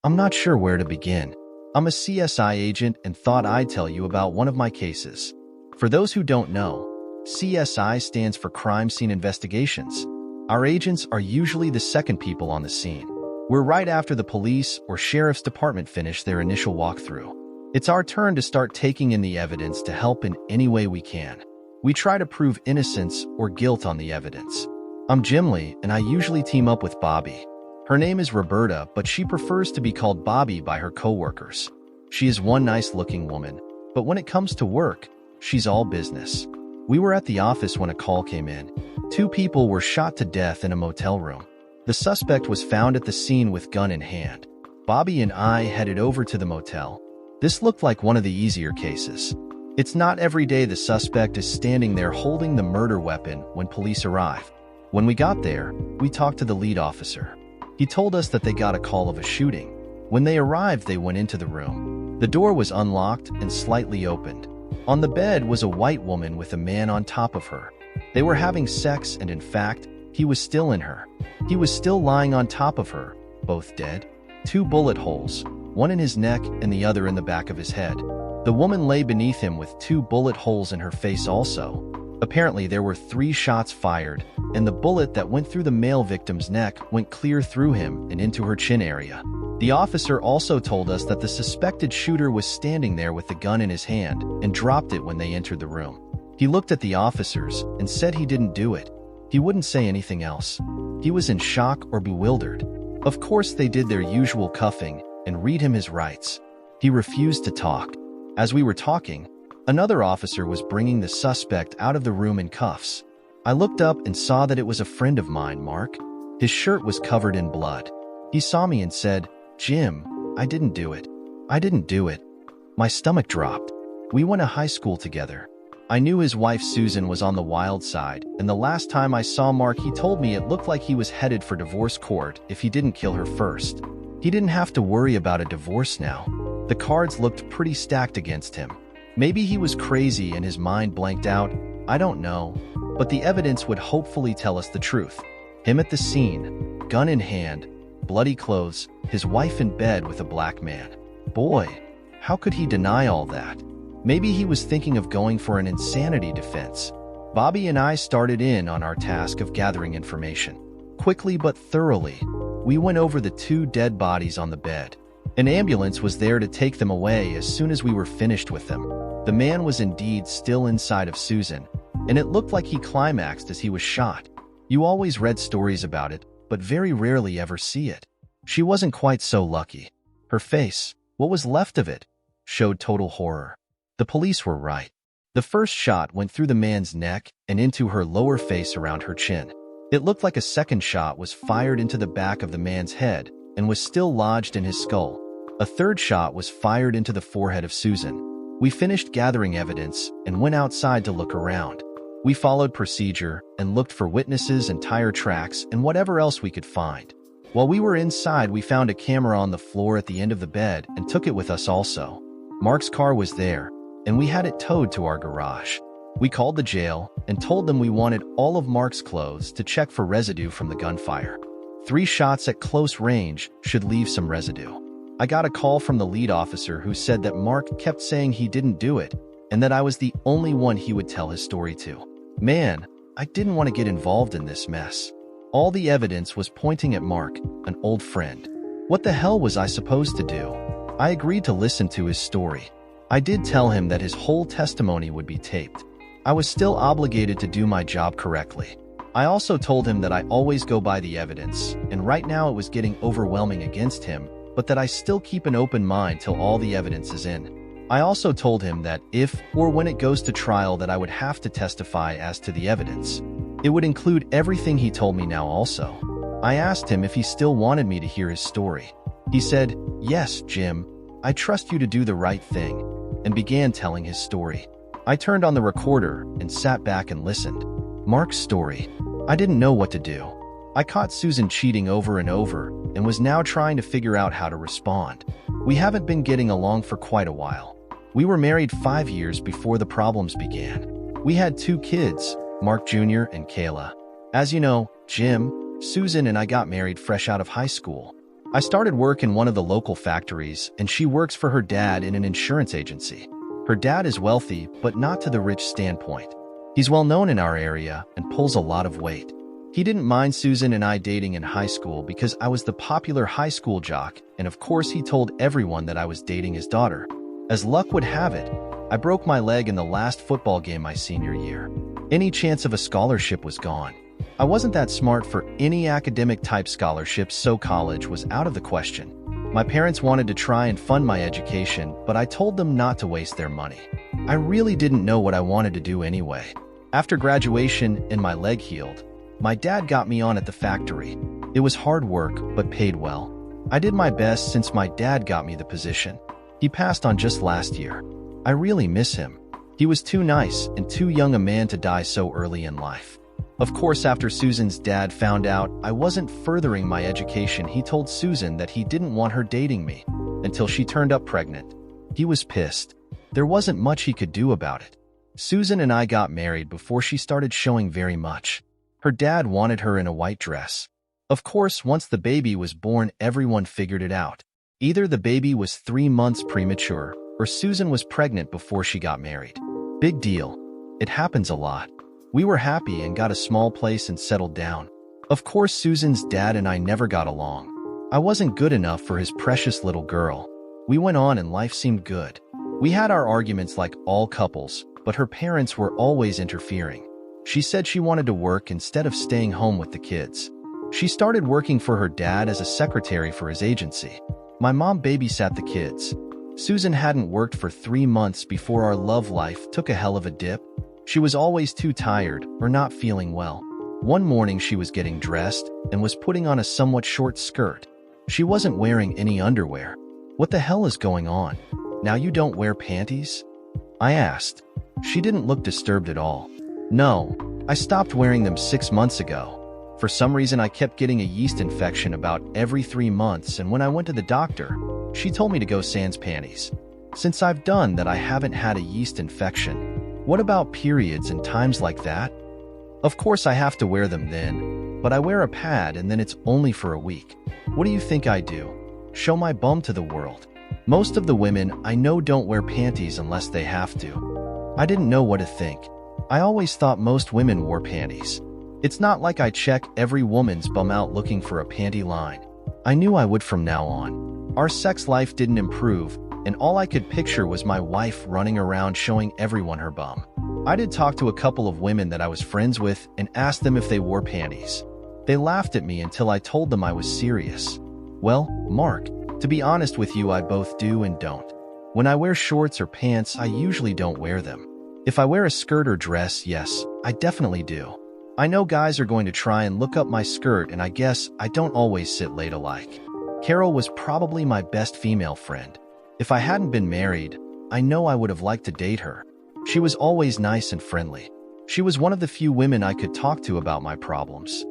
I'm not sure where to begin. I'm a CSI agent and thought I'd tell you about one of my cases. For those who don't know, CSI stands for Crime Scene Investigations. Our agents are usually the second people on the scene. We're right after the police or sheriff's department finish their initial walkthrough. It's our turn to start taking in the evidence to help in any way we can. We try to prove innocence or guilt on the evidence. I'm Jim Lee, and I usually team up with Bobby. Her name is Roberta, but she prefers to be called Bobby by her coworkers. She is one nice-looking woman, but when it comes to work, she's all business. We were at the office when a call came in. 2 people were shot to death in a motel room. The suspect was found at the scene with gun in hand. Bobby and I headed over to the motel. This looked like one of the easier cases. It's not every day the suspect is standing there holding the murder weapon when police arrive. When we got there, we talked to the lead officer. He told us that they got a call of a shooting. When they arrived, they went into the room. The door was unlocked and slightly opened. On the bed was a white woman with a man on top of her. They were having sex, and in fact, he was still in her. He was still lying on top of her, both dead. 2 bullet holes, one in his neck and the other in the back of his head. The woman lay beneath him with 2 bullet holes in her face also. Apparently, there were 3 shots fired, and the bullet that went through the male victim's neck went clear through him and into her chin area. The officer also told us that the suspected shooter was standing there with the gun in his hand and dropped it when they entered the room. He looked at the officers and said he didn't do it. He wouldn't say anything else. He was in shock or bewildered. Of course, they did their usual cuffing and read him his rights. He refused to talk. As we were talking, another officer was bringing the suspect out of the room in cuffs. I looked up and saw that it was a friend of mine, Mark. His shirt was covered in blood. He saw me and said, "Jim, I didn't do it. I didn't do it." My stomach dropped. We went to high school together. I knew his wife Susan was on the wild side, and the last time I saw Mark, he told me it looked like he was headed for divorce court if he didn't kill her first. He didn't have to worry about a divorce now. The cards looked pretty stacked against him. Maybe he was crazy and his mind blanked out. I don't know, but the evidence would hopefully tell us the truth. Him at the scene, gun in hand, bloody clothes, his wife in bed with a black man. Boy, how could he deny all that? Maybe he was thinking of going for an insanity defense. Bobby and I started in on our task of gathering information. Quickly but thoroughly, we went over the 2 dead bodies on the bed. An ambulance was there to take them away as soon as we were finished with them. The man was indeed still inside of Susan, and it looked like he climaxed as he was shot. You always read stories about it, but very rarely ever see it. She wasn't quite so lucky. Her face, what was left of it, showed total horror. The police were right. The first shot went through the man's neck and into her lower face around her chin. It looked like a second shot was fired into the back of the man's head and was still lodged in his skull. A third shot was fired into the forehead of Susan. We finished gathering evidence and went outside to look around. We followed procedure and looked for witnesses and tire tracks and whatever else we could find. While we were inside, we found a camera on the floor at the end of the bed and took it with us also. Mark's car was there, and we had it towed to our garage. We called the jail and told them we wanted all of Mark's clothes to check for residue from the gunfire. 3 shots at close range should leave some residue. I got a call from the lead officer who said that Mark kept saying he didn't do it and that I was the only one he would tell his story to. Man, I didn't want to get involved in this mess. All the evidence was pointing at Mark, an old friend. What the hell was I supposed to do? I agreed to listen to his story. I did tell him that his whole testimony would be taped. I was still obligated to do my job correctly. I also told him that I always go by the evidence, and right now it was getting overwhelming against him, but that I still keep an open mind till all the evidence is in. I also told him that if or when it goes to trial that I would have to testify as to the evidence. It would include everything he told me now also. I asked him if he still wanted me to hear his story. He said, "Yes, Jim, I trust you to do the right thing," and began telling his story. I turned on the recorder and sat back and listened. Mark's story. I didn't know what to do. I caught Susan cheating over and over and was now trying to figure out how to respond. We haven't been getting along for quite a while. We were married 5 years before the problems began. We had 2 kids, Mark Jr. and Kayla. As you know, Jim, Susan and I got married fresh out of high school. I started work in one of the local factories, and she works for her dad in an insurance agency. Her dad is wealthy, but not to the rich standpoint. He's well known in our area and pulls a lot of weight. He didn't mind Susan and I dating in high school because I was the popular high school jock, and of course he told everyone that I was dating his daughter. As luck would have it, I broke my leg in the last football game my senior year. Any chance of a scholarship was gone. I wasn't that smart for any academic-type scholarships, so college was out of the question. My parents wanted to try and fund my education, but I told them not to waste their money. I really didn't know what I wanted to do anyway. After graduation and my leg healed, my dad got me on at the factory. It was hard work, but paid well. I did my best since my dad got me the position. He passed on just last year. I really miss him. He was too nice and too young a man to die so early in life. Of course, after Susan's dad found out I wasn't furthering my education, he told Susan that he didn't want her dating me until she turned up pregnant. He was pissed. There wasn't much he could do about it. Susan and I got married before she started showing very much. Her dad wanted her in a white dress. Of course, once the baby was born, everyone figured it out. Either the baby was 3 months premature, or Susan was pregnant before she got married. Big deal. It happens a lot. We were happy and got a small place and settled down. Of course, Susan's dad and I never got along. I wasn't good enough for his precious little girl. We went on and life seemed good. We had our arguments like all couples, but her parents were always interfering. She said she wanted to work instead of staying home with the kids. She started working for her dad as a secretary for his agency. My mom babysat the kids. Susan hadn't worked for 3 months before our love life took a hell of a dip. She was always too tired or not feeling well. One morning she was getting dressed and was putting on a somewhat short skirt. She wasn't wearing any underwear. What the hell is going on? Now you don't wear panties? I asked. She didn't look disturbed at all. No, I stopped wearing them 6 months ago. For some reason I kept getting a yeast infection about every 3 months, and when I went to the doctor, she told me to go sans panties. Since I've done that, I haven't had a yeast infection. What about periods and times like that? Of course I have to wear them then, but I wear a pad and then it's only for a week. What do you think I do? Show my bum to the world? Most of the women I know don't wear panties unless they have to. I didn't know what to think. I always thought most women wore panties. It's not like I check every woman's bum out looking for a panty line. I knew I would from now on. Our sex life didn't improve, and all I could picture was my wife running around showing everyone her bum. I did talk to a couple of women that I was friends with and asked them if they wore panties. They laughed at me until I told them I was serious. Well, Mark, to be honest with you, I both do and don't. When I wear shorts or pants, I usually don't wear them. If I wear a skirt or dress, yes, I definitely do. I know guys are going to try and look up my skirt, and I guess I don't always sit ladylike. Carol was probably my best female friend. If I hadn't been married, I know I would have liked to date her. She was always nice and friendly. She was one of the few women I could talk to about my problems.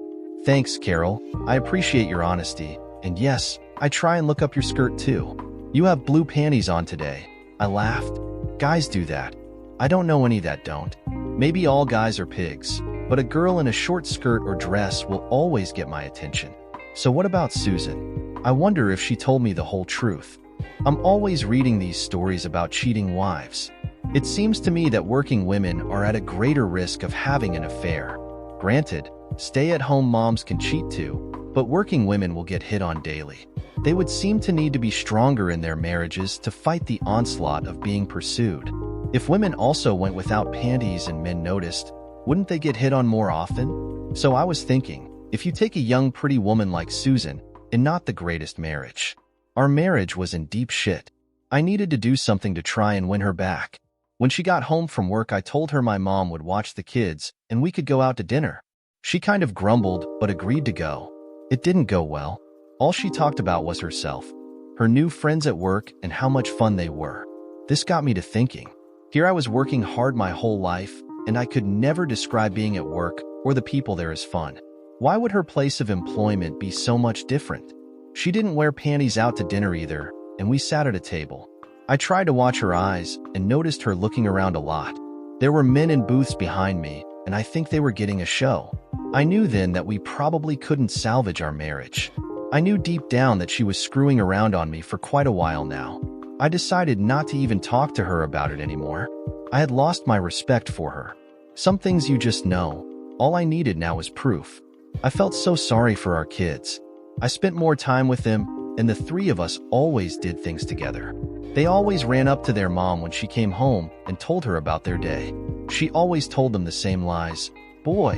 Thanks, Carol. I appreciate your honesty. And yes, I try and look up your skirt too. You have blue panties on today. I laughed. Guys do that. I don't know any that don't. Maybe all guys are pigs, but a girl in a short skirt or dress will always get my attention. So what about Susan? I wonder if she told me the whole truth. I'm always reading these stories about cheating wives. It seems to me that working women are at a greater risk of having an affair. Granted, stay-at-home moms can cheat too, but working women will get hit on daily. They would seem to need to be stronger in their marriages to fight the onslaught of being pursued. If women also went without panties and men noticed, wouldn't they get hit on more often? So I was thinking, if you take a young pretty woman like Susan, and not the greatest marriage. Our marriage was in deep shit. I needed to do something to try and win her back. When she got home from work, I told her my mom would watch the kids and we could go out to dinner. She kind of grumbled, but agreed to go. It didn't go well. All she talked about was herself, her new friends at work, and how much fun they were. This got me to thinking. Here I was working hard my whole life, and I could never describe being at work or the people there as fun. Why would her place of employment be so much different? She didn't wear panties out to dinner either, and we sat at a table. I tried to watch her eyes and noticed her looking around a lot. There were men in booths behind me, and I think they were getting a show. I knew then that we probably couldn't salvage our marriage. I knew deep down that she was screwing around on me for quite a while now. I decided not to even talk to her about it anymore. I had lost my respect for her. Some things you just know. All I needed now was proof. I felt so sorry for our kids. I spent more time with them, and the three of us always did things together. They always ran up to their mom when she came home and told her about their day. She always told them the same lies. Boy,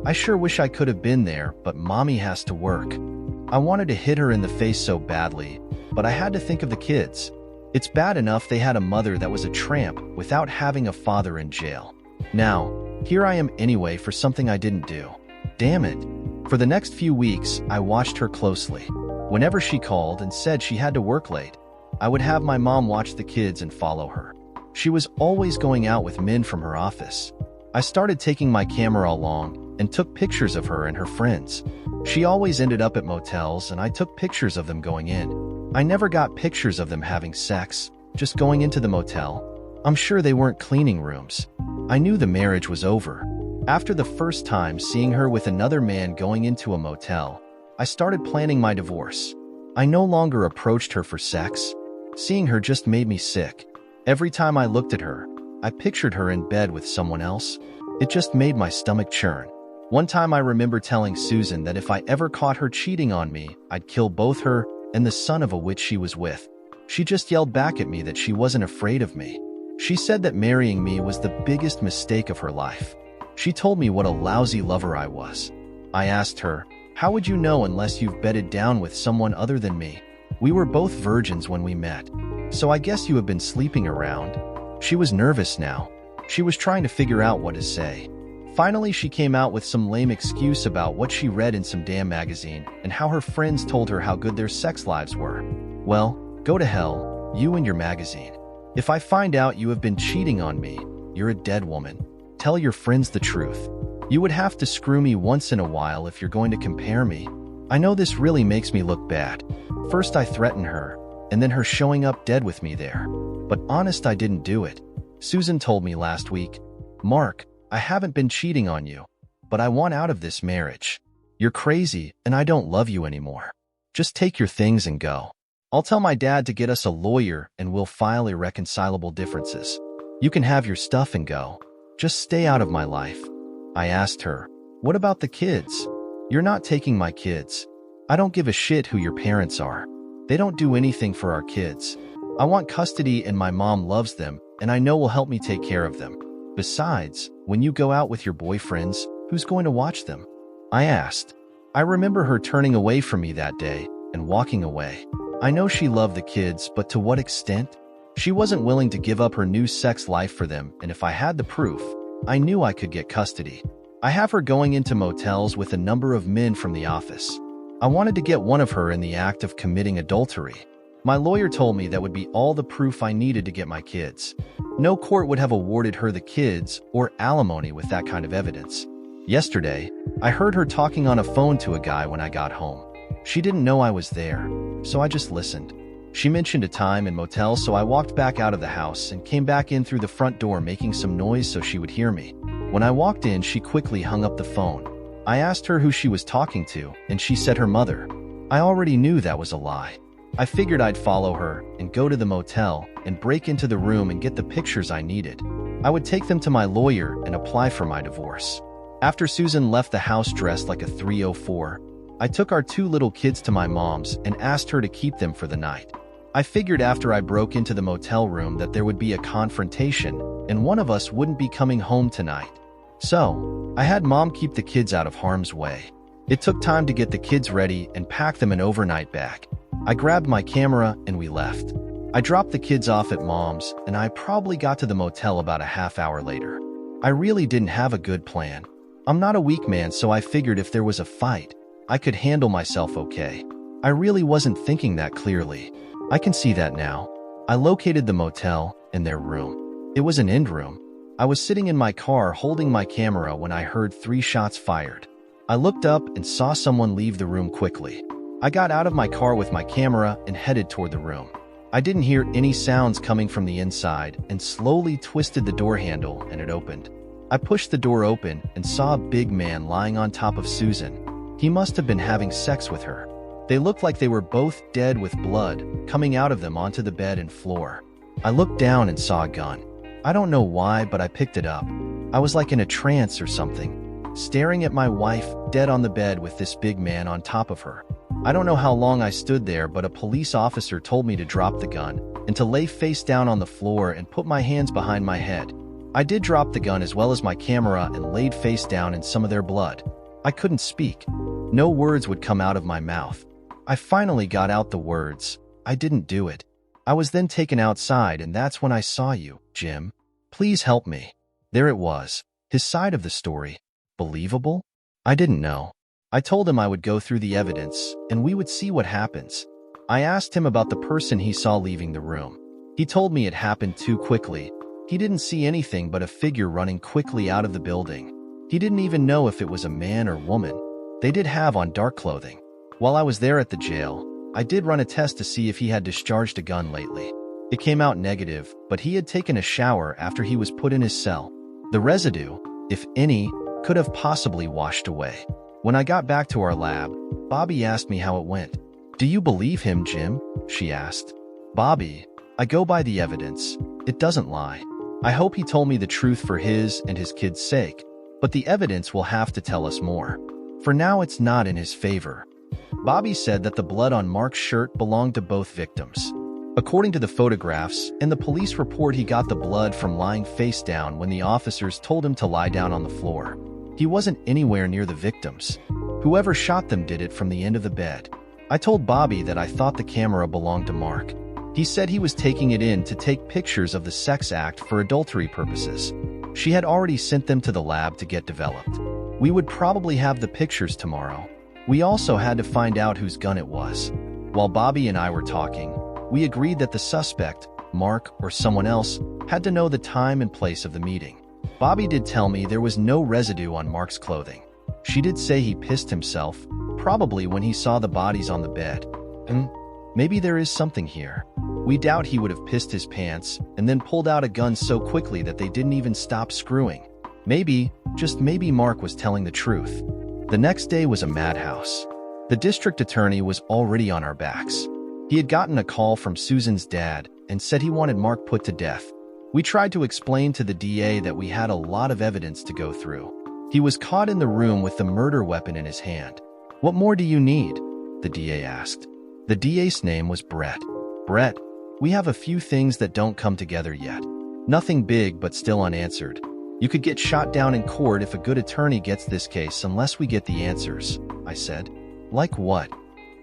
I sure wish I could have been there, but mommy has to work. I wanted to hit her in the face so badly, but I had to think of the kids. It's bad enough they had a mother that was a tramp without having a father in jail. Now, here I am anyway for something I didn't do. Damn it. For the next few weeks, I watched her closely. Whenever she called and said she had to work late, I would have my mom watch the kids and follow her. She was always going out with men from her office. I started taking my camera along and took pictures of her and her friends. She always ended up at motels, and I took pictures of them going in. I never got pictures of them having sex, just going into the motel. I'm sure they weren't cleaning rooms. I knew the marriage was over. After the first time seeing her with another man going into a motel, I started planning my divorce. I no longer approached her for sex. Seeing her just made me sick. Every time I looked at her, I pictured her in bed with someone else. It just made my stomach churn. One time I remember telling Susan that if I ever caught her cheating on me, I'd kill both her and the son of a witch she was with. She just yelled back at me that she wasn't afraid of me. She said that marrying me was the biggest mistake of her life. She told me what a lousy lover I was. I asked her, "How would you know unless you've bedded down with someone other than me? We were both virgins when we met. So I guess you have been sleeping around." She was nervous now. She was trying to figure out what to say. Finally, she came out with some lame excuse about what she read in some damn magazine and how her friends told her how good their sex lives were. Well, go to hell, you and your magazine. If I find out you have been cheating on me, you're a dead woman. Tell your friends the truth. You would have to screw me once in a while if you're going to compare me. I know this really makes me look bad. First I threatened her, and then her showing up dead with me there. But honest, I didn't do it. Susan told me last week, "Mark, I haven't been cheating on you, but I want out of this marriage. You're crazy, and I don't love you anymore. Just take your things and go. I'll tell my dad to get us a lawyer and we'll file irreconcilable differences. You can have your stuff and go. Just stay out of my life." I asked her, "What about the kids?" "You're not taking my kids. I don't give a shit who your parents are. They don't do anything for our kids. I want custody and my mom loves them and I know will help me take care of them. Besides, when you go out with your boyfriends, who's going to watch them?" I asked. I remember her turning away from me that day and walking away. I know she loved the kids, but to what extent? She wasn't willing to give up her new sex life for them, and if I had the proof, I knew I could get custody. I have her going into motels with a number of men from the office. I wanted to get one of her in the act of committing adultery. My lawyer told me that would be all the proof I needed to get my kids. No court would have awarded her the kids or alimony with that kind of evidence. Yesterday, I heard her talking on a phone to a guy when I got home. She didn't know I was there, so I just listened. She mentioned a time in motel, so I walked back out of the house and came back in through the front door making some noise so she would hear me. When I walked in, she quickly hung up the phone. I asked her who she was talking to, and she said her mother. I already knew that was a lie. I figured I'd follow her and go to the motel and break into the room and get the pictures I needed. I would take them to my lawyer and apply for my divorce. After Susan left the house dressed like a 304, I took our two little kids to my mom's and asked her to keep them for the night. I figured after I broke into the motel room that there would be a confrontation and one of us wouldn't be coming home tonight. So, I had Mom keep the kids out of harm's way. It took time to get the kids ready and pack them an overnight bag. I grabbed my camera and we left. I dropped the kids off at Mom's and I probably got to the motel about a half hour later. I really didn't have a good plan. I'm not a weak man, so I figured if there was a fight, I could handle myself okay. I really wasn't thinking that clearly. I can see that now. I located the motel and their room. It was an end room. I was sitting in my car holding my camera when I heard 3 shots fired. I looked up and saw someone leave the room quickly. I got out of my car with my camera and headed toward the room. I didn't hear any sounds coming from the inside and slowly twisted the door handle and it opened. I pushed the door open and saw a big man lying on top of Susan. He must have been having sex with her. They looked like they were both dead with blood coming out of them onto the bed and floor. I looked down and saw a gun. I don't know why, but I picked it up. I was like in a trance or something, staring at my wife dead on the bed with this big man on top of her. I don't know how long I stood there, but a police officer told me to drop the gun and to lay face down on the floor and put my hands behind my head. I did drop the gun as well as my camera and laid face down in some of their blood. I couldn't speak. No words would come out of my mouth. I finally got out the words, "I didn't do it." I was then taken outside, and that's when I saw you, Jim. Please help me. There it was. His side of the story. Believable? I didn't know. I told him I would go through the evidence, and we would see what happens. I asked him about the person he saw leaving the room. He told me it happened too quickly. He didn't see anything but a figure running quickly out of the building. He didn't even know if it was a man or woman. They did have on dark clothing. While I was there at the jail, I did run a test to see if he had discharged a gun lately. It came out negative, but he had taken a shower after he was put in his cell. The residue, if any, could have possibly washed away. When I got back to our lab, Bobby asked me how it went. "Do you believe him, Jim?" she asked. "Bobby, I go by the evidence. It doesn't lie. I hope he told me the truth for his and his kids' sake, but the evidence will have to tell us more. For now, it's not in his favor." Bobby said that the blood on Mark's shirt belonged to both victims. According to the photographs and the police report, he got the blood from lying face down when the officers told him to lie down on the floor. He wasn't anywhere near the victims. Whoever shot them did it from the end of the bed. I told Bobby that I thought the camera belonged to Mark. He said he was taking it in to take pictures of the sex act for adultery purposes. She had already sent them to the lab to get developed. We would probably have the pictures tomorrow. We also had to find out whose gun it was. While Bobby and I were talking, we agreed that the suspect, Mark or someone else, had to know the time and place of the meeting. Bobby did tell me there was no residue on Mark's clothing. She did say he pissed himself, probably when he saw the bodies on the bed. Maybe there is something here. We doubt he would have pissed his pants and then pulled out a gun so quickly that they didn't even stop screwing. Maybe, just maybe, Mark was telling the truth. The next day was a madhouse. The district attorney was already on our backs. He had gotten a call from Susan's dad and said he wanted Mark put to death. We tried to explain to the DA that we had a lot of evidence to go through. He was caught in the room with the murder weapon in his hand. "What more do you need?" the DA asked. The DA's name was Brett. "Brett, we have a few things that don't come together yet. Nothing big, but still unanswered. You could get shot down in court if a good attorney gets this case unless we get the answers," I said. "Like what?"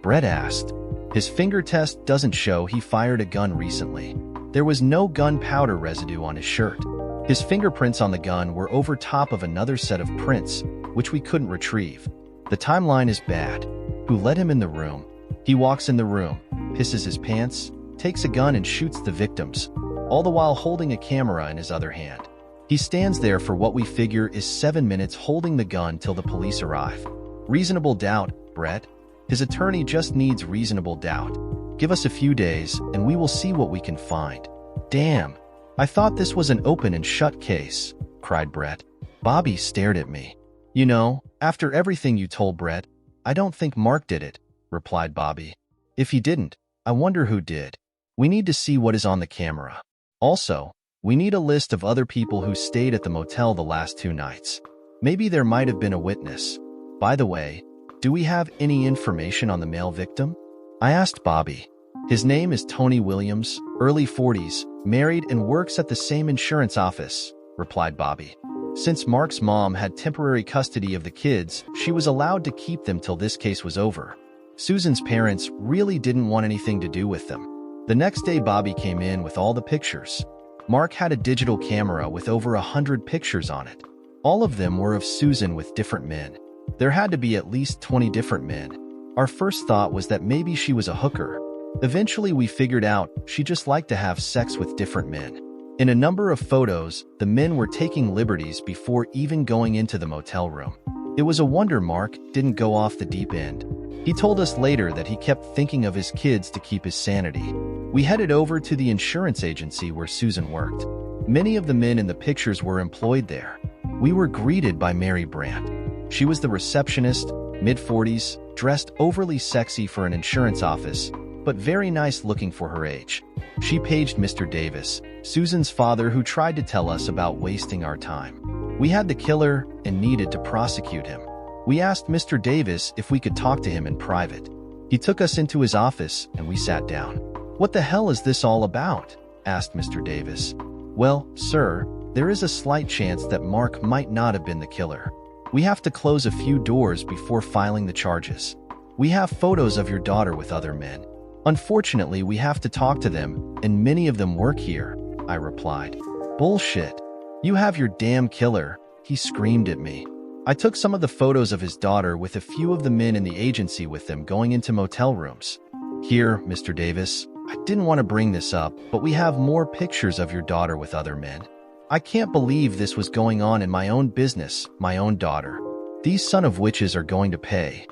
Brett asked. "His finger test doesn't show he fired a gun recently. There was no gunpowder residue on his shirt. His fingerprints on the gun were over top of another set of prints, which we couldn't retrieve. The timeline is bad. Who let him in the room? He walks in the room, pisses his pants, takes a gun and shoots the victims, all the while holding a camera in his other hand. He stands there for what we figure is 7 minutes holding the gun till the police arrive. Reasonable doubt, Brett. His attorney just needs reasonable doubt. Give us a few days and we will see what we can find." "Damn, I thought this was an open and shut case," cried Brett. Bobby stared at me. "You know, after everything you told Brett, I don't think Mark did it," replied Bobby. "If he didn't, I wonder who did. We need to see what is on the camera. Also, we need a list of other people who stayed at the motel the last 2 nights. Maybe there might have been a witness. By the way, do we have any information on the male victim?" I asked Bobby. "His name is Tony Williams, early 40s, married and works at the same insurance office," replied Bobby. "Since Mark's mom had temporary custody of the kids, she was allowed to keep them till this case was over. Susan's parents really didn't want anything to do with them." The next day, Bobby came in with all the pictures. Mark had a digital camera with over 100 pictures on it. All of them were of Susan with different men. There had to be at least 20 different men. Our first thought was that maybe she was a hooker. Eventually, we figured out she just liked to have sex with different men. In a number of photos, the men were taking liberties before even going into the motel room. It was a wonder Mark didn't go off the deep end. He told us later that he kept thinking of his kids to keep his sanity. We headed over to the insurance agency where Susan worked. Many of the men in the pictures were employed there. We were greeted by Mary Brandt. She was the receptionist, mid-40s, dressed overly sexy for an insurance office, but very nice looking for her age. She paged Mr. Davis, Susan's father, who tried to tell us about wasting our time. We had the killer and needed to prosecute him. We asked Mr. Davis if we could talk to him in private. He took us into his office and we sat down. "What the hell is this all about?" asked Mr. Davis. "Well, sir, there is a slight chance that Mark might not have been the killer. We have to close a few doors before filing the charges. We have photos of your daughter with other men. Unfortunately, we have to talk to them, and many of them work here," I replied. "Bullshit. You have your damn killer," he screamed at me. I took some of the photos of his daughter with a few of the men in the agency with them going into motel rooms. "Here, Mr. Davis, I didn't want to bring this up, but we have more pictures of your daughter with other men. I can't believe this was going on in my own business, my own daughter. These son of witches are going to pay.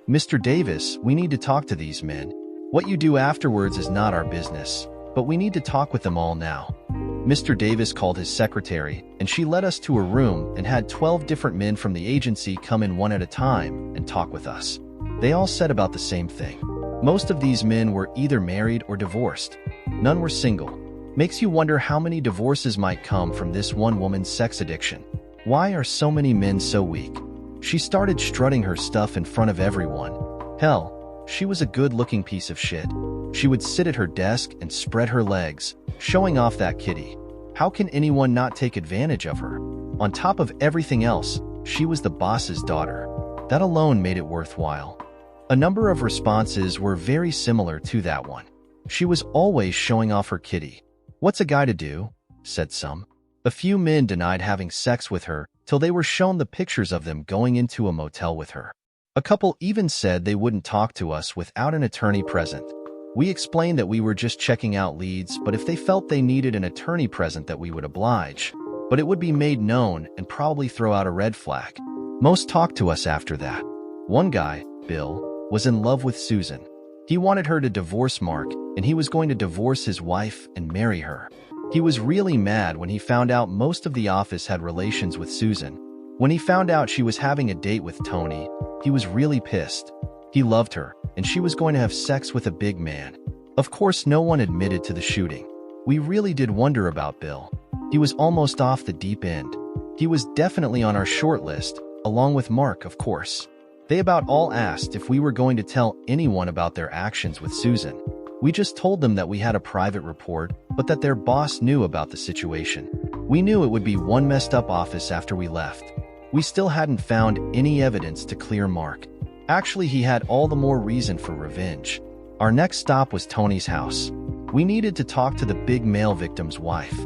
Mr. Davis, we need to talk to these men. What you do afterwards is not our business, but we need to talk with them all now." Mr. Davis called his secretary, and she led us to a room and had 12 different men from the agency come in one at a time and talk with us. They all said about the same thing. Most of these men were either married or divorced. None were single. Makes you wonder how many divorces might come from this one woman's sex addiction. Why are so many men so weak? She started strutting her stuff in front of everyone. Hell, she was a good-looking piece of shit. She would sit at her desk and spread her legs, showing off that kitty. How can anyone not take advantage of her? On top of everything else, she was the boss's daughter. That alone made it worthwhile. A number of responses were very similar to that one. She was always showing off her kitty. "What's a guy to do?" said some. A few men denied having sex with her till they were shown the pictures of them going into a motel with her. A couple even said they wouldn't talk to us without an attorney present. We explained that we were just checking out leads, but if they felt they needed an attorney present that we would oblige. But it would be made known and probably throw out a red flag. Most talked to us after that. One guy, Bill, was in love with Susan. He wanted her to divorce Mark, and he was going to divorce his wife and marry her. He was really mad when he found out most of the office had relations with Susan. When he found out she was having a date with Tony, he was really pissed. He loved her, and she was going to have sex with a big man. Of course, no one admitted to the shooting. We really did wonder about Bill. He was almost off the deep end. He was definitely on our short list, along with Mark, of course. They about all asked if we were going to tell anyone about their actions with Susan. We just told them that we had a private report, but that their boss knew about the situation. We knew it would be one messed up office after we left. We still hadn't found any evidence to clear Mark. Actually, he had all the more reason for revenge. Our next stop was Tony's house. We needed to talk to the big male victim's wife.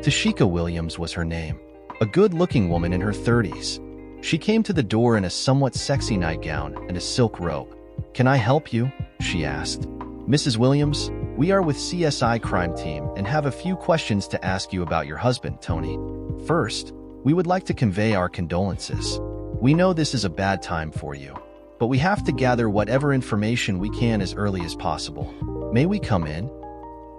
Tashika Williams was her name. A good-looking woman in her 30s. She came to the door in a somewhat sexy nightgown and a silk robe. "Can I help you?" she asked. "Mrs. Williams, we are with CSI Crime Team and have a few questions to ask you about your husband, Tony. First, we would like to convey our condolences. We know this is a bad time for you, but we have to gather whatever information we can as early as possible. May we come in?"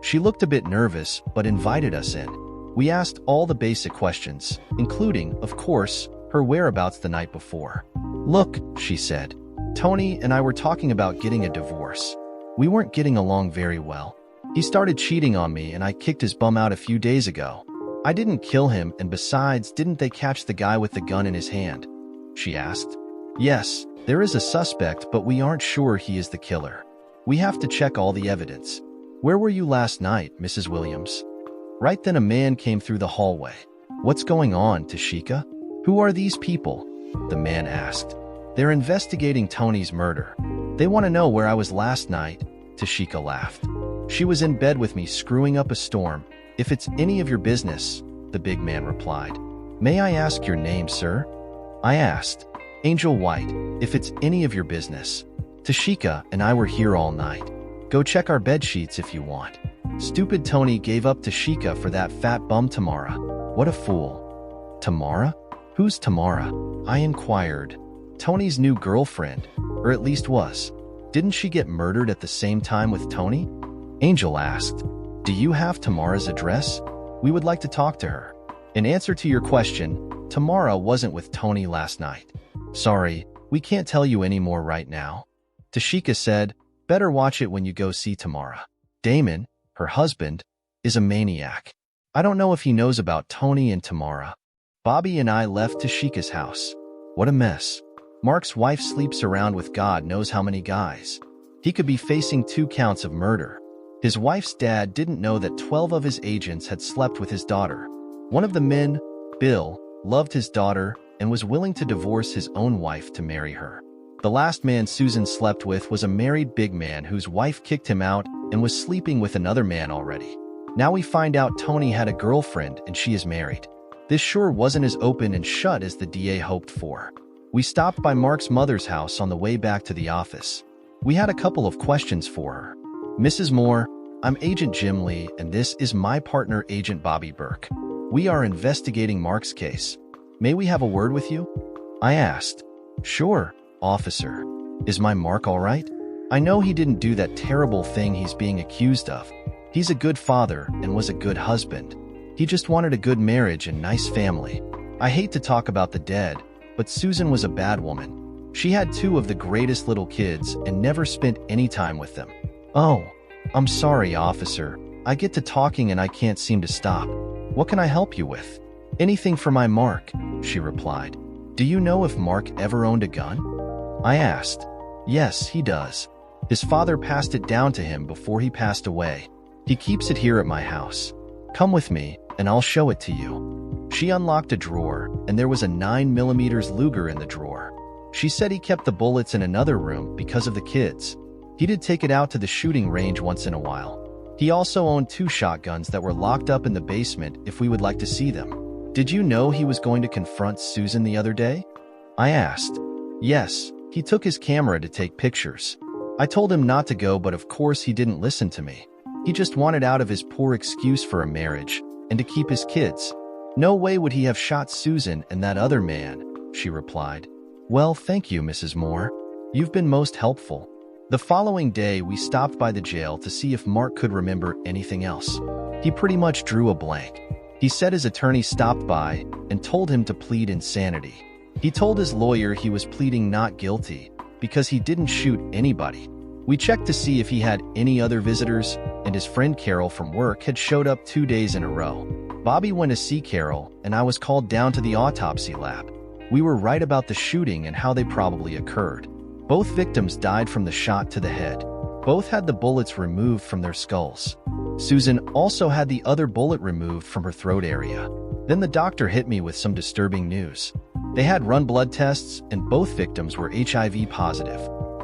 She looked a bit nervous, but invited us in. We asked all the basic questions, including, of course, her whereabouts the night before. "Look," she said, "Tony and I were talking about getting a divorce. We weren't getting along very well. He started cheating on me and I kicked his bum out a few days ago. I didn't kill him, and besides, didn't they catch the guy with the gun in his hand?" she asked. "Yes, there is a suspect, but we aren't sure he is the killer. We have to check all the evidence. Where were you last night, Mrs. Williams?" Right then a man came through the hallway. "What's going on, Tashika? Who are these people?" the man asked. "They're investigating Tony's murder. They want to know where I was last night," Tashika laughed. "She was in bed with me screwing up a storm. If it's any of your business," the big man replied. "May I ask your name, sir?" I asked. "Angel White, if it's any of your business. Tashika and I were here all night. Go check our bed sheets if you want." Stupid Tony gave up Tashika for that fat bum Tamara. What a fool. Tamara? Who's Tamara? I inquired. Tony's new girlfriend, or at least was. Didn't she get murdered at the same time with Tony? Angel asked. "Do you have Tamara's address? We would like to talk to her." In answer to your question, Tamara wasn't with Tony last night. "Sorry, we can't tell you any more right now." Tashika said, "Better watch it when you go see Tamara. Damon, her husband, is a maniac. I don't know if he knows about Tony and Tamara." Bobby and I left Tashika's house. What a mess. Mark's wife sleeps around with God knows how many guys. He could be facing 2 counts of murder. His wife's dad didn't know that 12 of his agents had slept with his daughter. One of the men, Bill, loved his daughter and was willing to divorce his own wife to marry her. The last man Susan slept with was a married big man whose wife kicked him out and was sleeping with another man already. Now we find out Tony had a girlfriend and she is married. This sure wasn't as open and shut as the DA hoped for. We stopped by Mark's mother's house on the way back to the office. We had a couple of questions for her. "Mrs. Moore, I'm Agent Jim Lee, and this is my partner, Agent Bobby Burke. We are investigating Mark's case. May we have a word with you?" I asked. "Sure, officer. Is my Mark all right? I know he didn't do that terrible thing he's being accused of. He's a good father and was a good husband. He just wanted a good marriage and nice family. I hate to talk about the dead, but Susan was a bad woman. She had 2 of the greatest little kids and never spent any time with them." "Oh, I'm sorry, officer. I get to talking and I can't seem to stop. What can I help you with?" "Anything for my Mark," she replied. "Do you know if Mark ever owned a gun?" I asked. "Yes, he does. His father passed it down to him before he passed away. He keeps it here at my house. Come with me, and I'll show it to you." She unlocked a drawer, and there was a 9mm Luger in the drawer. She said he kept the bullets in another room because of the kids. He did take it out to the shooting range once in a while. He also owned 2 shotguns that were locked up in the basement if we would like to see them. "Did you know he was going to confront Susan the other day?" I asked. "Yes, he took his camera to take pictures. I told him not to go, but of course he didn't listen to me. He just wanted out of his poor excuse for a marriage and to keep his kids. No way would he have shot Susan and that other man," she replied. "Well, thank you, Mrs. Moore. You've been most helpful." The following day, we stopped by the jail to see if Mark could remember anything else. He pretty much drew a blank. He said his attorney stopped by and told him to plead insanity. He told his lawyer he was pleading not guilty because he didn't shoot anybody. We checked to see if he had any other visitors, and his friend Carol from work had showed up 2 days in a row. Bobby went to see Carol, and I was called down to the autopsy lab. We were right about the shooting and how they probably occurred. Both victims died from the shot to the head. Both had the bullets removed from their skulls. Susan also had the other bullet removed from her throat area. Then the doctor hit me with some disturbing news. They had run blood tests, and both victims were HIV positive,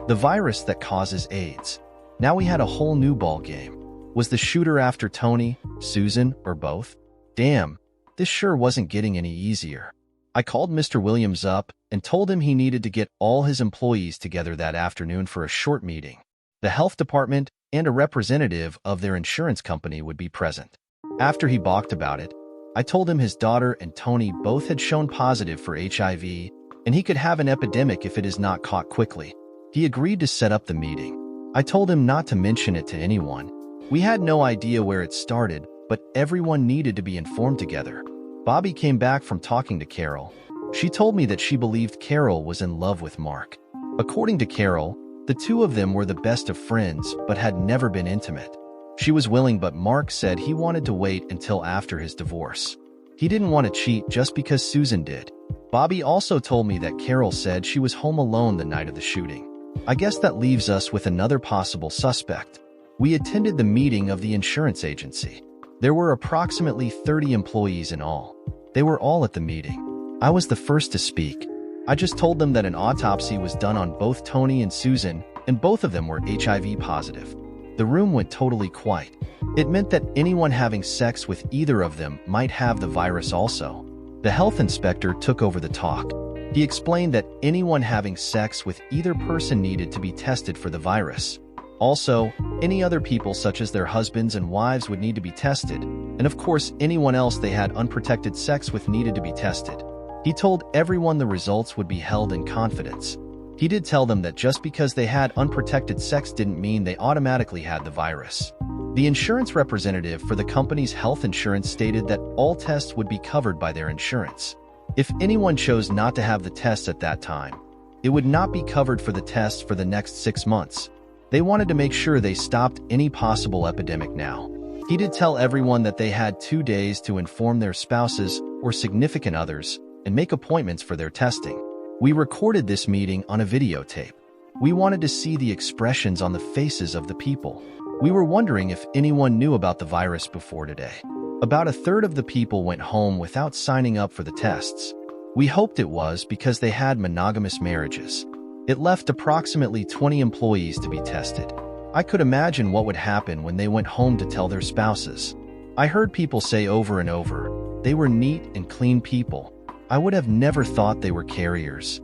the virus that causes AIDS. Now we had a whole new ball game. Was the shooter after Tony, Susan, or both? Damn, this sure wasn't getting any easier. I called Mr. Williams up and told him he needed to get all his employees together that afternoon for a short meeting. The health department and a representative of their insurance company would be present. After he balked about it, I told him his daughter and Tony both had shown positive for HIV, and he could have an epidemic if it is not caught quickly. He agreed to set up the meeting. I told him not to mention it to anyone. We had no idea where it started, but everyone needed to be informed together. Bobby came back from talking to Carol. She told me that she believed Carol was in love with Mark. According to Carol, the 2 of them were the best of friends but had never been intimate. She was willing, but Mark said he wanted to wait until after his divorce. He didn't want to cheat just because Susan did. Bobby also told me that Carol said she was home alone the night of the shooting. I guess that leaves us with another possible suspect. We attended the meeting of the insurance agency. There were approximately 30 employees in all. They were all at the meeting. I was the first to speak. I just told them that an autopsy was done on both Tony and Susan, and both of them were HIV positive. The room went totally quiet. It meant that anyone having sex with either of them might have the virus also. The health inspector took over the talk. He explained that anyone having sex with either person needed to be tested for the virus. Also, any other people such as their husbands and wives would need to be tested, and of course anyone else they had unprotected sex with needed to be tested. He told everyone the results would be held in confidence. He did tell them that just because they had unprotected sex didn't mean they automatically had the virus. The insurance representative for the company's health insurance stated that all tests would be covered by their insurance. If anyone chose not to have the tests at that time, It would not be covered for the tests for the next 6 months. They wanted to make sure they stopped any possible epidemic now. He did tell everyone that they had 2 days to inform their spouses or significant others and make appointments for their testing. We recorded this meeting on a videotape. We wanted to see the expressions on the faces of the people. We were wondering if anyone knew about the virus before today. About a third of the people went home without signing up for the tests. We hoped it was because they had monogamous marriages. It left approximately 20 employees to be tested. I could imagine what would happen when they went home to tell their spouses. I heard people say over and over, they were neat and clean people. I would have never thought they were carriers.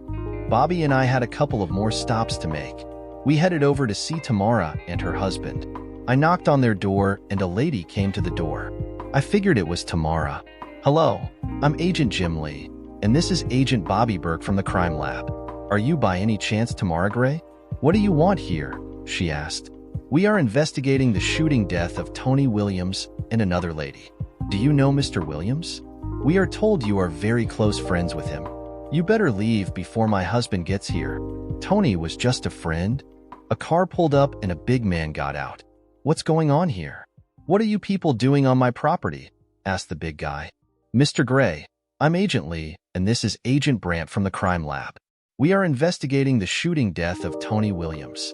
Bobby and I had a couple of more stops to make. We headed over to see Tamara and her husband. I knocked on their door and a lady came to the door. I figured it was Tamara. "Hello, I'm Agent Jim Lee, and this is Agent Bobby Burke from the crime lab. Are you by any chance Tamara Gray? What do you want here?" she asked. "We are investigating the shooting death of Tony Williams and another lady. Do you know Mr. Williams? We are told you are very close friends with him. You better leave before my husband gets here. Tony was just a friend." A car pulled up and a big man got out. "What's going on here? What are you people doing on my property?" asked the big guy. "Mr. Gray, I'm Agent Lee, and this is Agent Brandt from the crime lab. We are investigating the shooting death of Tony Williams.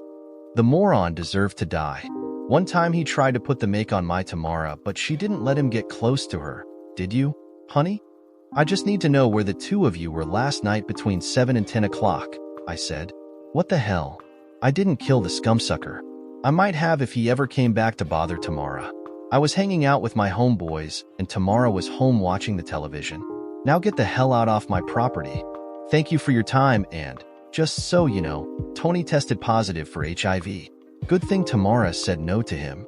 The moron deserved to die. One time he tried to put the make on my Tamara, but she didn't let him get close to her. Did you, honey? I just need to know where the two of you were last night between 7 and 10 o'clock, I said. "What the hell? I didn't kill the scumsucker. I might have if he ever came back to bother Tamara. I was hanging out with my homeboys, and Tamara was home watching the television. Now get the hell out off my property. Thank you for your time, and, just so you know, Tony tested positive for HIV. Good thing Tamara said no to him."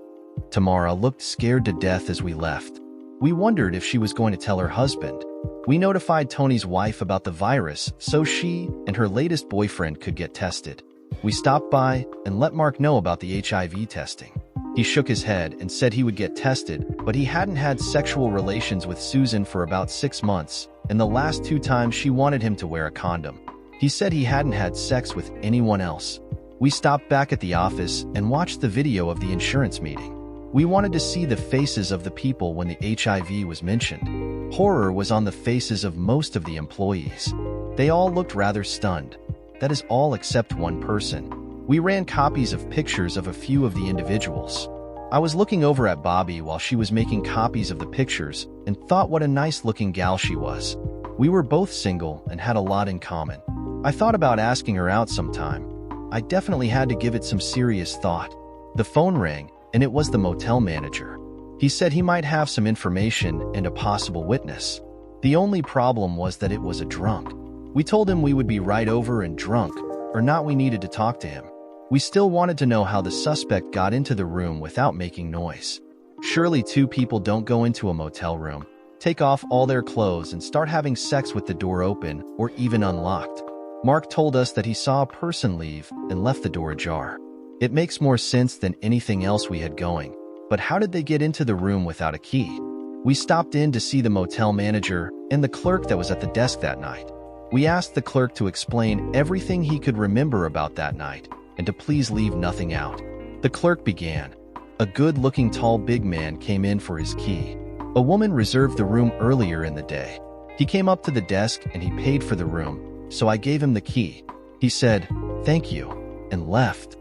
Tamara looked scared to death as we left. We wondered if she was going to tell her husband. We notified Tony's wife about the virus so she and her latest boyfriend could get tested. We stopped by and let Mark know about the HIV testing. He shook his head and said he would get tested, but he hadn't had sexual relations with Susan for about 6 months, and the last 2 times she wanted him to wear a condom. He said he hadn't had sex with anyone else. We stopped back at the office and watched the video of the insurance meeting. We wanted to see the faces of the people when the HIV was mentioned. Horror was on the faces of most of the employees. They all looked rather stunned. That is all except one person. We ran copies of pictures of a few of the individuals. I was looking over at Bobby while she was making copies of the pictures and thought what a nice-looking gal she was. We were both single and had a lot in common. I thought about asking her out sometime. I definitely had to give it some serious thought. The phone rang, and it was the motel manager. He said he might have some information and a possible witness. The only problem was that it was a drunk. We told him we would be right over and drunk, or not we needed to talk to him. We still wanted to know how the suspect got into the room without making noise. Surely 2 people don't go into a motel room, take off all their clothes and start having sex with the door open or even unlocked. Mark told us that he saw a person leave and left the door ajar. It makes more sense than anything else we had going, but how did they get into the room without a key? We stopped in to see the motel manager and the clerk that was at the desk that night. We asked the clerk to explain everything he could remember about that night and to please leave nothing out. The clerk began. A good-looking tall big man came in for his key. A woman reserved the room earlier in the day. He came up to the desk and he paid for the room, so I gave him the key. He said, "Thank you," and left.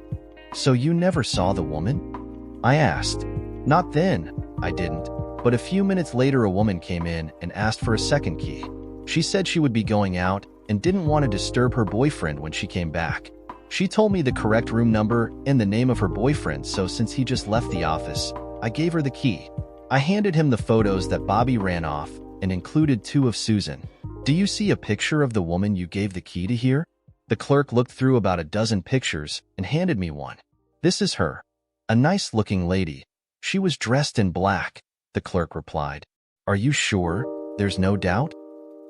"So you never saw the woman?" I asked. "Not then, I didn't, but a few minutes later a woman came in and asked for a second key. She said she would be going out and didn't want to disturb her boyfriend when she came back. She told me the correct room number and the name of her boyfriend, so since he just left the office, I gave her the key. I handed him the photos that Bobby ran off and included 2 of Susan. Do you see a picture of the woman you gave the key to here?" The clerk looked through about a dozen pictures and handed me one. "This is her. A nice-looking lady. She was dressed in black," the clerk replied. "Are you sure? There's no doubt?"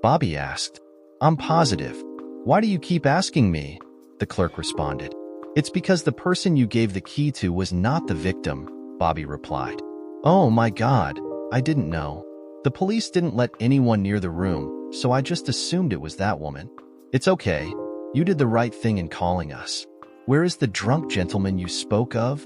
Bobby asked. "I'm positive. Why do you keep asking me?" the clerk responded. "It's because the person you gave the key to was not the victim," Bobby replied. "Oh my God, I didn't know. The police didn't let anyone near the room, so I just assumed it was that woman. It's okay. You did the right thing in calling us. Where is the drunk gentleman you spoke of?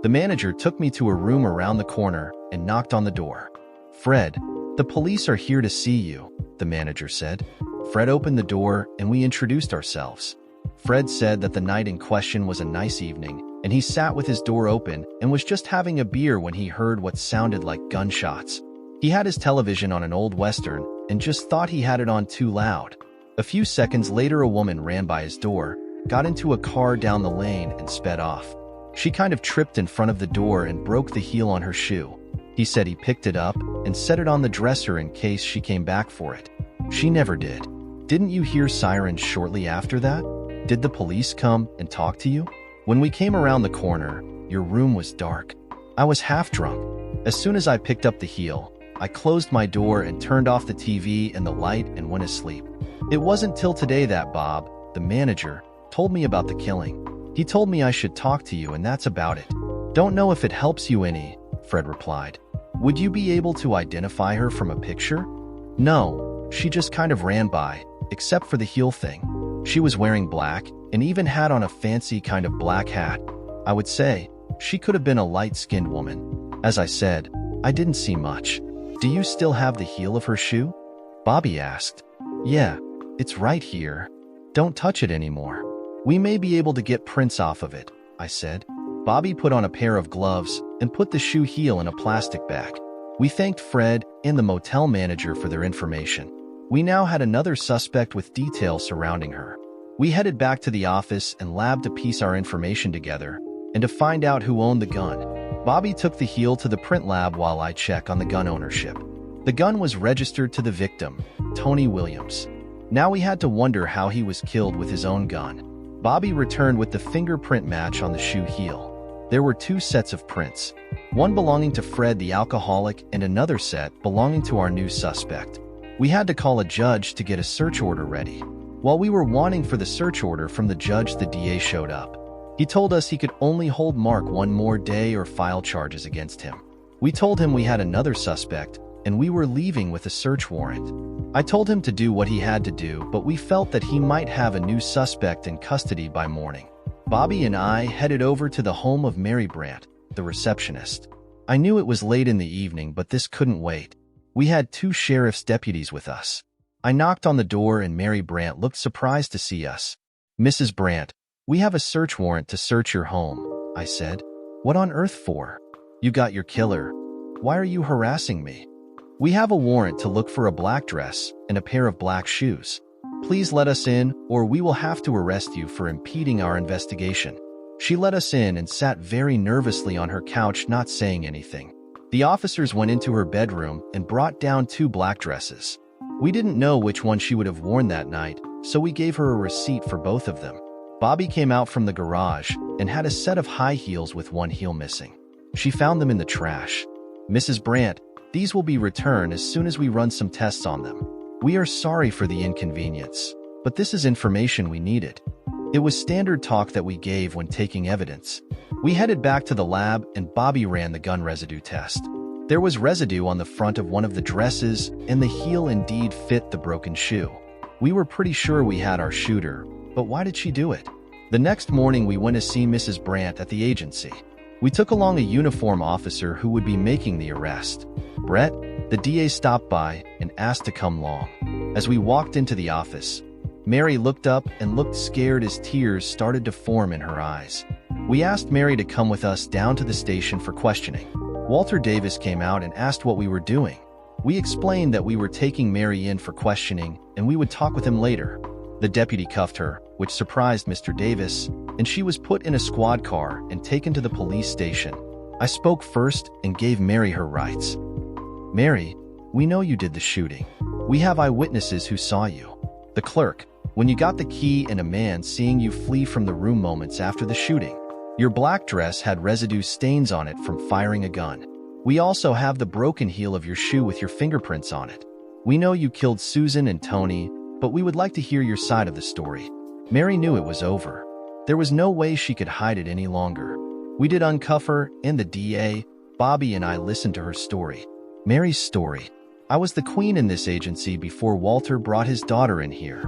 The manager took me to a room around the corner and knocked on the door. Fred, the police are here to see you, the manager said. Fred opened the door and we introduced ourselves. Fred said that the night in question was a nice evening, and he sat with his door open and was just having a beer when he heard what sounded like gunshots. He had his television on an old Western and just thought he had it on too loud. A few seconds later, a woman ran by his door, got into a car down the lane, and sped off. She kind of tripped in front of the door and broke the heel on her shoe. He said he picked it up and set it on the dresser in case she came back for it. She never did. Didn't you hear sirens shortly after that? Did the police come and talk to you? When we came around the corner, your room was dark. I was half drunk. As soon as I picked up the heel, I closed my door and turned off the TV and the light and went asleep. It wasn't till today that Bob, the manager, told me about the killing. He told me I should talk to you, and that's about it. Don't know if it helps you any, Fred replied. Would you be able to identify her from a picture? No, she just kind of ran by, except for the heel thing. She was wearing black and even had on a fancy kind of black hat. I would say she could have been a light-skinned woman. As I said, I didn't see much. Do you still have the heel of her shoe? Bobby asked. Yeah, it's right here. Don't touch it anymore. We may be able to get prints off of it, I said. Bobby put on a pair of gloves and put the shoe heel in a plastic bag. We thanked Fred and the motel manager for their information. We now had another suspect with details surrounding her. We headed back to the office and lab to piece our information together and to find out who owned the gun. Bobby took the heel to the print lab while I check on the gun ownership. The gun was registered to the victim, Tony Williams. Now we had to wonder how he was killed with his own gun. Bobby returned with the fingerprint match on the shoe heel. There were two sets of prints, one belonging to Fred the alcoholic and another set belonging to our new suspect. We had to call a judge to get a search order ready. While we were waiting for the search order from the judge, the DA showed up. He told us he could only hold Mark one more day or file charges against him. We told him we had another suspect and we were leaving with a search warrant. I told him to do what he had to do, but we felt that he might have a new suspect in custody by morning. Bobby and I headed over to the home of Mary Brandt, the receptionist. I knew it was late in the evening, but this couldn't wait. We had two sheriff's deputies with us. I knocked on the door and Mary Brandt looked surprised to see us. Mrs. Brandt, we have a search warrant to search your home, I said. What on earth for? You got your killer. Why are you harassing me? We have a warrant to look for a black dress and a pair of black shoes. Please let us in, or we will have to arrest you for impeding our investigation. She let us in and sat very nervously on her couch, not saying anything. The officers went into her bedroom and brought down two black dresses. We didn't know which one she would have worn that night, so we gave her a receipt for both of them. Bobby came out from the garage and had a set of high heels with one heel missing. She found them in the trash. Mrs. Brandt, these will be returned as soon as we run some tests on them. We are sorry for the inconvenience, but this is information we needed. It was standard talk that we gave when taking evidence. We headed back to the lab and Bobby ran the gun residue test. There was residue on the front of one of the dresses and the heel indeed fit the broken shoe. We were pretty sure we had our shooter, but why did she do it? The next morning we went to see Mrs. Brandt at the agency. We took along a uniform officer who would be making the arrest. Brett, the DA, stopped by and asked to come along. As we walked into the office, Mary looked up and looked scared as tears started to form in her eyes. We asked Mary to come with us down to the station for questioning. Walter Davis came out and asked what we were doing. We explained that we were taking Mary in for questioning and we would talk with him later. The deputy cuffed her, which surprised Mr. Davis, and she was put in a squad car and taken to the police station. I spoke first and gave Mary her rights. Mary, we know you did the shooting. We have eyewitnesses who saw you. The clerk, when you got the key, and a man seeing you flee from the room moments after the shooting. Your black dress had residue stains on it from firing a gun. We also have the broken heel of your shoe with your fingerprints on it. We know you killed Susan and Tony, but we would like to hear your side of the story. Mary knew it was over. There was no way she could hide it any longer. We did uncuff her, and the DA, Bobby, and I listened to her story. Mary's story. I was the queen in this agency before Walter brought his daughter in here.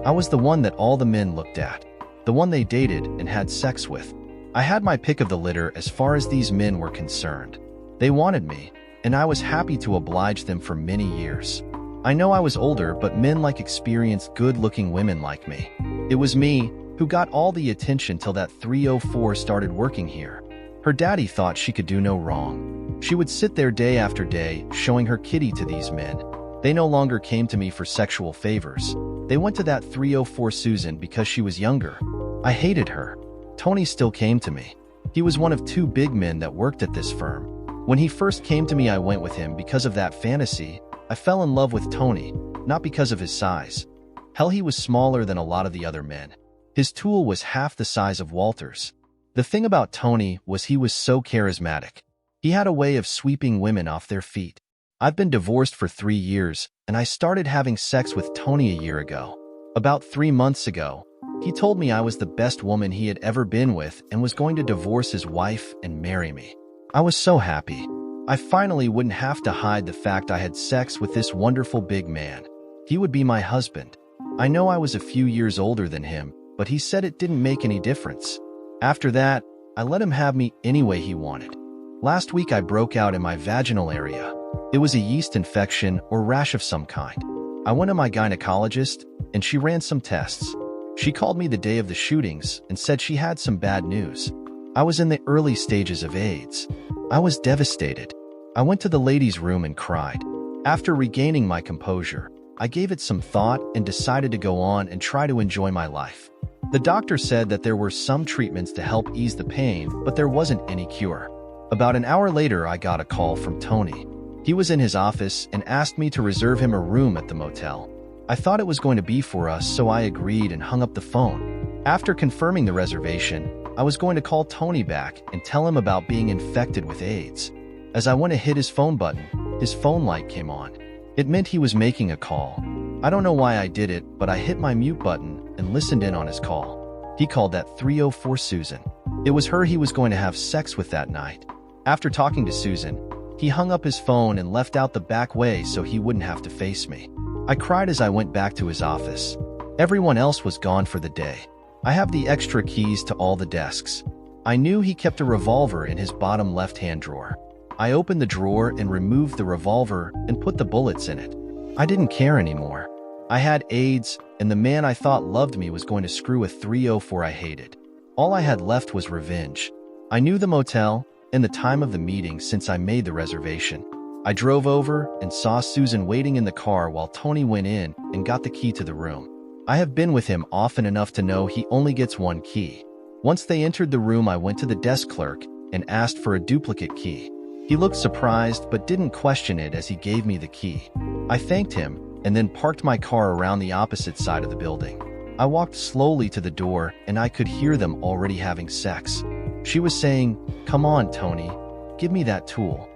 I was the one that all the men looked at, the one they dated and had sex with. I had my pick of the litter as far as these men were concerned. They wanted me, and I was happy to oblige them for many years. I know I was older, but men like experienced, good-looking women like me. It was me who got all the attention till that 304 started working here. Her daddy thought she could do no wrong. She would sit there day after day, showing her kitty to these men. They no longer came to me for sexual favors. They went to that 304 Susan because she was younger. I hated her. Tony still came to me. He was one of two big men that worked at this firm. When he first came to me, I went with him because of that fantasy. I fell in love with Tony, not because of his size. Hell, he was smaller than a lot of the other men. His tool was half the size of Walter's. The thing about Tony was he was so charismatic. He had a way of sweeping women off their feet. I've been divorced for 3 years, and I started having sex with Tony a year ago. About 3 months ago, he told me I was the best woman he had ever been with and was going to divorce his wife and marry me. I was so happy. I finally wouldn't have to hide the fact I had sex with this wonderful big man. He would be my husband. I know I was a few years older than him, but he said it didn't make any difference. After that, I let him have me any way he wanted. Last week I broke out in my vaginal area. It was a yeast infection or rash of some kind. I went to my gynecologist, and she ran some tests. She called me the day of the shootings and said she had some bad news. I was in the early stages of AIDS. I was devastated. I went to the ladies' room and cried. After regaining my composure, I gave it some thought and decided to go on and try to enjoy my life. The doctor said that there were some treatments to help ease the pain, but there wasn't any cure. About an hour later, I got a call from Tony. He was in his office and asked me to reserve him a room at the motel. I thought it was going to be for us, so I agreed and hung up the phone. After confirming the reservation, I was going to call Tony back and tell him about being infected with AIDS. As I went to hit his phone button, his phone light came on. It meant he was making a call. I don't know why I did it, but I hit my mute button and listened in on his call. He called that 304 Susan. It was her he was going to have sex with that night. After talking to Susan, he hung up his phone and left out the back way so he wouldn't have to face me. I cried as I went back to his office. Everyone else was gone for the day. I have the extra keys to all the desks. I knew he kept a revolver in his bottom left-hand drawer. I opened the drawer and removed the revolver and put the bullets in it. I didn't care anymore. I had AIDS, and the man I thought loved me was going to screw a 304 I hated. All I had left was revenge. I knew the motel and the time of the meeting since I made the reservation. I drove over and saw Susan waiting in the car while Tony went in and got the key to the room. I have been with him often enough to know he only gets one key. Once they entered the room, I went to the desk clerk and asked for a duplicate key. He looked surprised but didn't question it as he gave me the key. I thanked him and then parked my car around the opposite side of the building. I walked slowly to the door and I could hear them already having sex. She was saying, "Come on, Tony, give me that tool."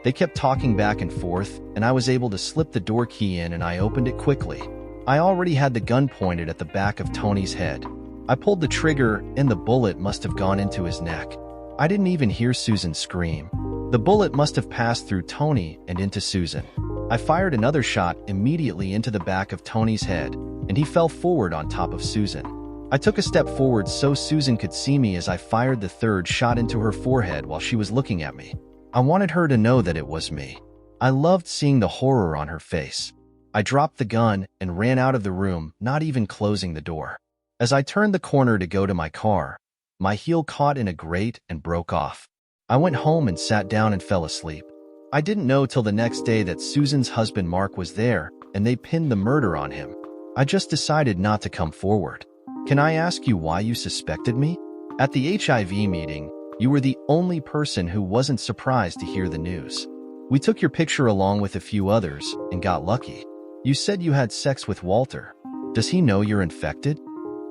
They kept talking back and forth, and I was able to slip the door key in and I opened it quickly. I already had the gun pointed at the back of Tony's head. I pulled the trigger and the bullet must have gone into his neck. I didn't even hear Susan scream. The bullet must have passed through Tony and into Susan. I fired another shot immediately into the back of Tony's head, and he fell forward on top of Susan. I took a step forward so Susan could see me as I fired the third shot into her forehead while she was looking at me. I wanted her to know that it was me. I loved seeing the horror on her face. I dropped the gun and ran out of the room, not even closing the door. As I turned the corner to go to my car, my heel caught in a grate and broke off. I went home and sat down and fell asleep. I didn't know till the next day that Susan's husband Mark was there and they pinned the murder on him. I just decided not to come forward. Can I ask you why you suspected me? At the HIV meeting, you were the only person who wasn't surprised to hear the news. We took your picture along with a few others and got lucky. You said you had sex with Walter. Does he know you're infected?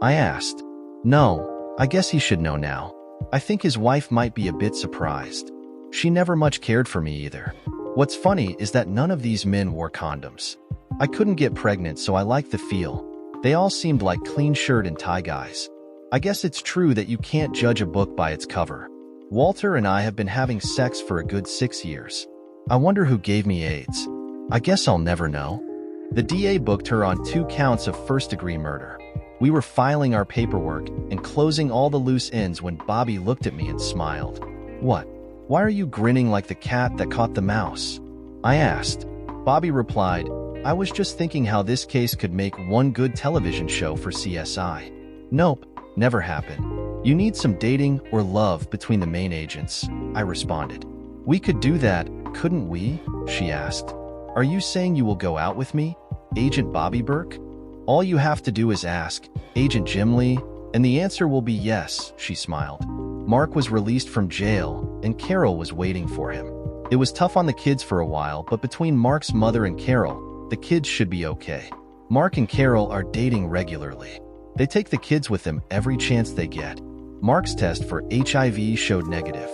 I asked. No, I guess he should know now. I think his wife might be a bit surprised. She never much cared for me either. What's funny is that none of these men wore condoms. I couldn't get pregnant, so I liked the feel. They all seemed like clean shirt and tie guys. I guess it's true that you can't judge a book by its cover. Walter and I have been having sex for a good 6 years. I wonder who gave me AIDS. I guess I'll never know. The DA booked her on 2 counts of first-degree murder. We were filing our paperwork and closing all the loose ends when Bobby looked at me and smiled. "What? Why are you grinning like the cat that caught the mouse?" I asked. Bobby replied, "I was just thinking how this case could make one good television show for CSI." "Nope, never happened. You need some dating or love between the main agents," I responded. "We could do that, couldn't we?" she asked. "Are you saying you will go out with me, Agent Bobby Burke? All you have to do is ask, Agent Jim Lee, and the answer will be yes," she smiled. Mark was released from jail, and Carol was waiting for him. It was tough on the kids for a while, but between Mark's mother and Carol, the kids should be okay. Mark and Carol are dating regularly. They take the kids with them every chance they get. Mark's test for HIV showed negative.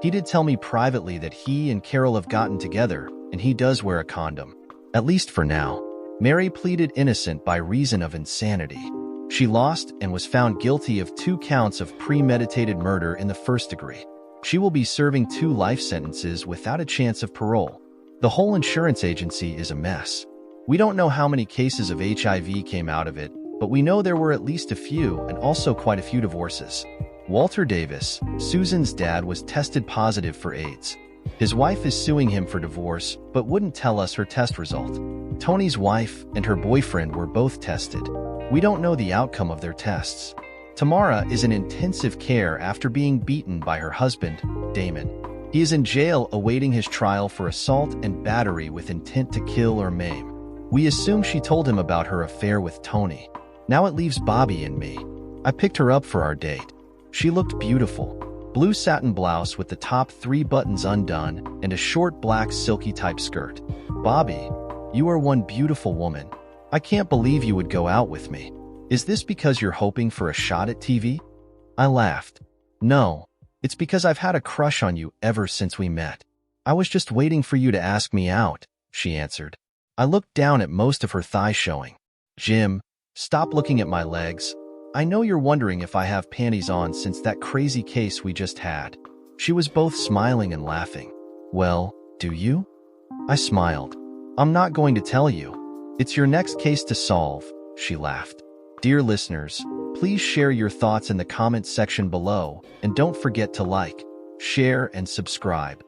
He did tell me privately that he and Carol have gotten together, and he does wear a condom. At least for now. Mary pleaded innocent by reason of insanity. She lost and was found guilty of 2 counts of premeditated murder in the first degree. She will be serving 2 life sentences without a chance of parole. The whole insurance agency is a mess. We don't know how many cases of HIV came out of it, but we know there were at least a few and also quite a few divorces. Walter Davis, Susan's dad, was tested positive for AIDS. His wife is suing him for divorce, but wouldn't tell us her test result. Tony's wife and her boyfriend were both tested. We don't know the outcome of their tests. Tamara is in intensive care after being beaten by her husband, Damon. He is in jail awaiting his trial for assault and battery with intent to kill or maim. We assume she told him about her affair with Tony. Now it leaves Bobby and me. I picked her up for our date. She looked beautiful. Blue satin blouse with the top 3 buttons undone and a short black silky type skirt. "Bobby, you are one beautiful woman. I can't believe you would go out with me. Is this because you're hoping for a shot at TV?" I laughed. "No, it's because I've had a crush on you ever since we met. I was just waiting for you to ask me out," she answered. I looked down at most of her thigh showing. "Jim, stop looking at my legs. I know you're wondering if I have panties on since that crazy case we just had." She was both smiling and laughing. "Well, do you?" I smiled. "I'm not going to tell you. It's your next case to solve," she laughed. Dear listeners, please share your thoughts in the comments section below, and don't forget to like, share, and subscribe.